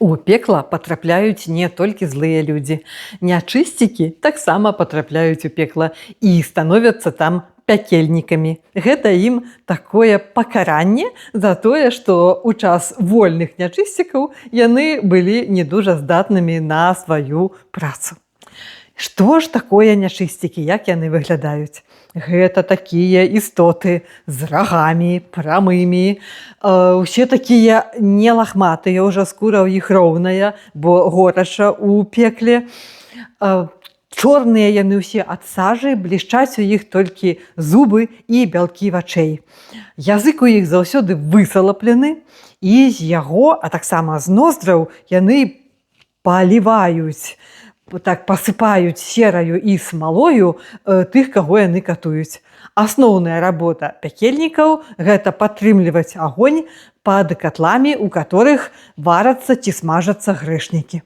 У пекла патрапляюць не толькі злыя людзі. Нячысцікі таксама патрапляюць у пекла і становяцца там пякельнікамі. Гэта ім такое пакаранне за тое, што ў час вольных нячысцікаў яны былі не дужа здатнымі на сваю працу. Што ж такое нячысцікі, як яны выглядаюць? Гэта такія істоты з рагамі, прамымі, усе такія не лахматыя, ўжо скура ў іх роўная, бо горача ў пекле. Чорныя яны ўсе ад сажы, блішчаць у іх толькі зубы і бялкі вачэй. Язык у іх заўсёды высалаплены, і з яго, а таксама з ноздраў, яны паліваюць, так пасыпаюць сераю і смалою тых, каго яны катуюць. Асноўная работа пякельнікаў – гэта падтрымліваць агонь пад катламі, у которых варацца ці смажацца грэшнікі.